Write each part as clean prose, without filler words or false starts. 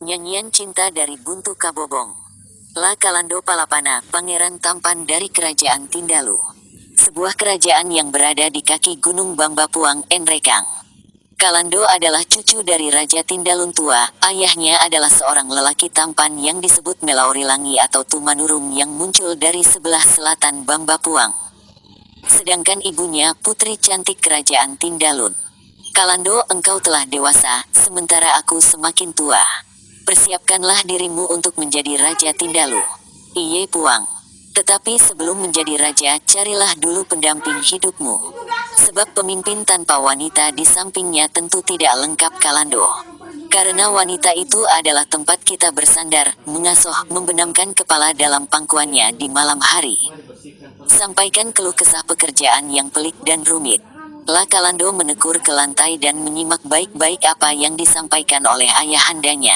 Nyanyian Cinta dari Buntu Kabobong. La Kalando Palapana, pangeran tampan dari kerajaan Tindalu. Sebuah kerajaan yang berada di kaki Gunung Bambapuang, Enrekang. Kalando adalah cucu dari Raja Tindalun tua. Ayahnya adalah seorang lelaki tampan yang disebut Melaurilangi atau Tumanurung yang muncul dari sebelah selatan Bambapuang. Sedangkan ibunya putri cantik kerajaan Tindalun. Kalando, engkau telah dewasa, sementara aku semakin tua. Persiapkanlah dirimu untuk menjadi Raja Tindalu. Iye Puang. Tetapi sebelum menjadi raja, carilah dulu pendamping hidupmu. Sebab pemimpin tanpa wanita di sampingnya tentu tidak lengkap Kalando. Karena wanita itu adalah tempat kita bersandar, mengasuh, membenamkan kepala dalam pangkuannya di malam hari. Sampaikan keluh kesah pekerjaan yang pelik dan rumit. La Kalando menekur ke lantai dan menyimak baik-baik apa yang disampaikan oleh ayahandanya.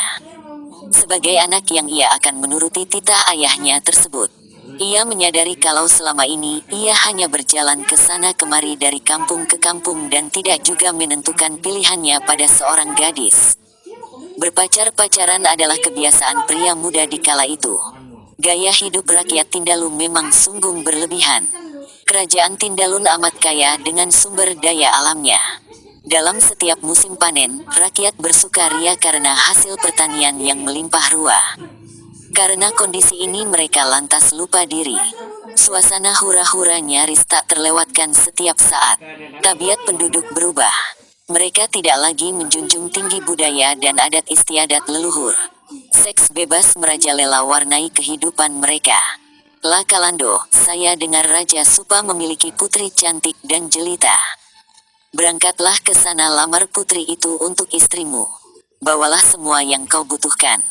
Sebagai anak yang ia akan menuruti titah ayahnya tersebut, ia menyadari kalau selama ini ia hanya berjalan ke sana kemari dari kampung ke kampung dan tidak juga menentukan pilihannya pada seorang gadis. Berpacar-pacaran adalah kebiasaan pria muda di kala itu. Gaya hidup rakyat Tindalu memang sungguh berlebihan. Kerajaan Tindalun amat kaya dengan sumber daya alamnya. Dalam setiap musim panen, rakyat bersukaria karena hasil pertanian yang melimpah ruah. Karena kondisi ini mereka lantas lupa diri. Suasana hura-hura nyaris tak terlewatkan setiap saat. Tabiat penduduk berubah. Mereka tidak lagi menjunjung tinggi budaya dan adat istiadat leluhur. Seks bebas merajalela warnai kehidupan mereka. La Kalando, saya dengar Raja Supa memiliki putri cantik dan jelita. Berangkatlah ke sana, lamar putri itu untuk istrimu. Bawalah semua yang kau butuhkan.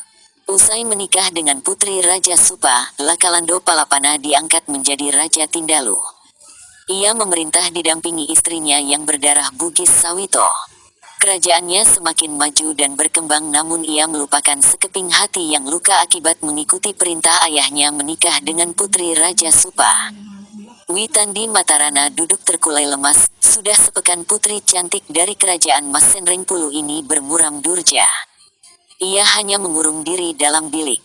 Usai menikah dengan putri Raja Supa, La Kalando Palapana diangkat menjadi Raja Tindalu. Ia memerintah didampingi istrinya yang berdarah Bugis Sawito. Kerajaannya semakin maju dan berkembang, namun ia melupakan sekeping hati yang luka akibat mengikuti perintah ayahnya menikah dengan putri Raja Supa. Witandi Matarana duduk terkulai lemas. Sudah sepekan putri cantik dari kerajaan Mas Senrengpulu ini bermuram durja. Ia hanya mengurung diri dalam bilik.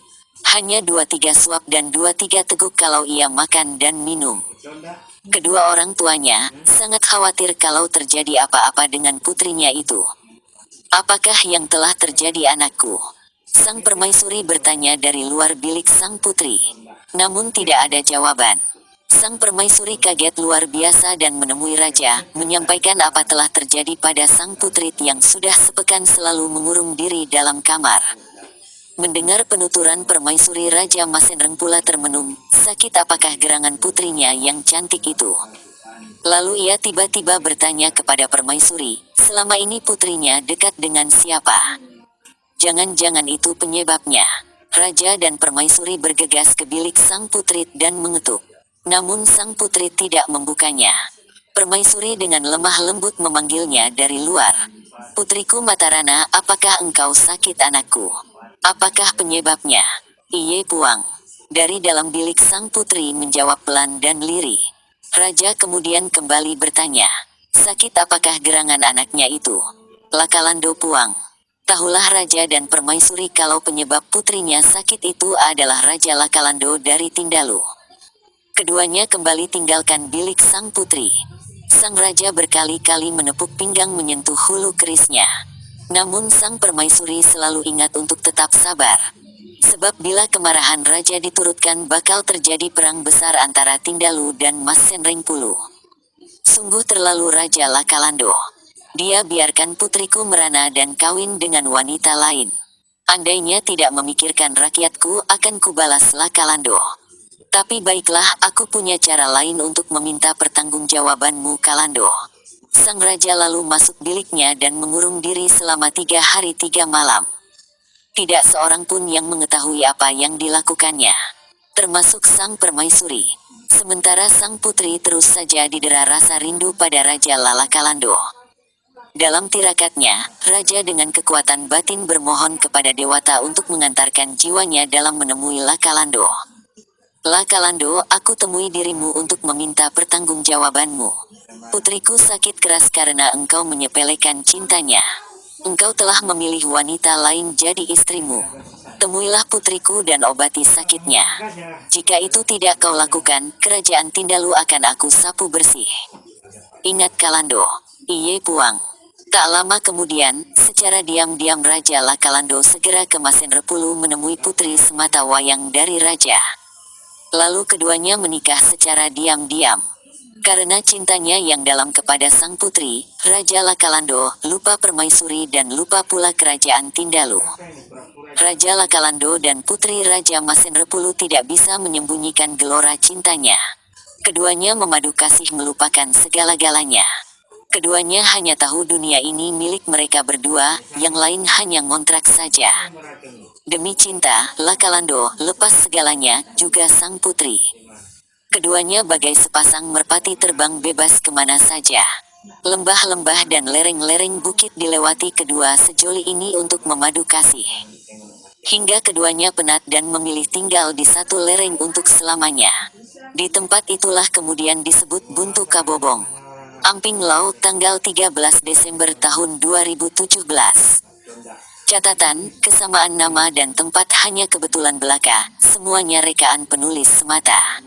Hanya 2-3 suap dan 2-3 teguk kalau ia makan dan minum. Kedua orang tuanya sangat khawatir kalau terjadi apa-apa dengan putrinya itu. Apakah yang telah terjadi, anakku? Sang permaisuri bertanya dari luar bilik sang putri. Namun tidak ada jawaban. Sang permaisuri kaget luar biasa dan menemui raja, menyampaikan apa telah terjadi pada sang putri yang sudah sepekan selalu mengurung diri dalam kamar. Mendengar penuturan permaisuri, Raja Masenreng pula termenung. Sakit apakah gerangan putrinya yang cantik itu? Lalu ia tiba-tiba bertanya kepada permaisuri, selama ini putrinya dekat dengan siapa? Jangan-jangan itu penyebabnya. Raja dan permaisuri bergegas ke bilik sang putri dan mengetuk. Namun sang putri tidak membukanya. Permaisuri dengan lemah lembut memanggilnya dari luar. Putriku Matarana, apakah engkau sakit, anakku? Apakah penyebabnya? Iye Puang. Dari dalam bilik sang putri menjawab pelan dan lirih. Raja kemudian kembali bertanya, sakit apakah gerangan anaknya itu? La Kalando Puang. Tahulah raja dan permaisuri kalau penyebab putrinya sakit itu adalah Raja La Kalando dari Tindalu. Keduanya kembali tinggalkan bilik sang putri. Sang raja berkali-kali menepuk pinggang menyentuh hulu kerisnya. Namun sang permaisuri selalu ingat untuk tetap sabar. Sebab bila kemarahan raja diturutkan bakal terjadi perang besar antara Tindalu dan Mas Senrengpulu. Sungguh terlalu Raja La Kalando. Dia biarkan putriku merana dan kawin dengan wanita lain. Andainya tidak memikirkan rakyatku akan kubalas, La Kalando. Tapi baiklah, aku punya cara lain untuk meminta pertanggungjawabanmu, Kalando. Sang raja lalu masuk biliknya dan mengurung diri selama 3 hari 3 malam. Tidak seorang pun yang mengetahui apa yang dilakukannya, termasuk sang permaisuri. Sementara sang putri terus saja didera rasa rindu pada Raja La Kalando. Dalam tirakatnya, raja dengan kekuatan batin bermohon kepada dewata untuk mengantarkan jiwanya dalam menemui La Kalando. La Kalando, aku temui dirimu untuk meminta pertanggungjawabanmu. Putriku sakit keras karena engkau menyepelekan cintanya. Engkau telah memilih wanita lain jadi istrimu. Temuilah putriku dan obati sakitnya. Jika itu tidak kau lakukan, kerajaan Tindalu akan aku sapu bersih. Ingat Kalando. Iye Puang. Tak lama kemudian, secara diam-diam Raja Lakalando segera ke Masenrepulu menemui putri semata wayang dari raja. Lalu keduanya menikah secara diam-diam. Karena cintanya yang dalam kepada sang putri, Raja Lakalando lupa permaisuri dan lupa pula kerajaan Tindalu. Raja Lakalando dan putri Raja Masenrepulu tidak bisa menyembunyikan gelora cintanya. Keduanya memadu kasih melupakan segala-galanya. Keduanya hanya tahu dunia ini milik mereka berdua, yang lain hanya ngontrak saja. Demi cinta, Lakalando lepas segalanya, juga sang putri. Keduanya bagai sepasang merpati terbang bebas kemana saja. Lembah-lembah dan lereng-lereng bukit dilewati kedua sejoli ini untuk memadu kasih. Hingga keduanya penat dan memilih tinggal di satu lereng untuk selamanya. Di tempat itulah kemudian disebut Buntu Kabobong. Amping Laut tanggal 13 Desember tahun 2017. Catatan, kesamaan nama dan tempat hanya kebetulan belaka, semuanya rekaan penulis semata.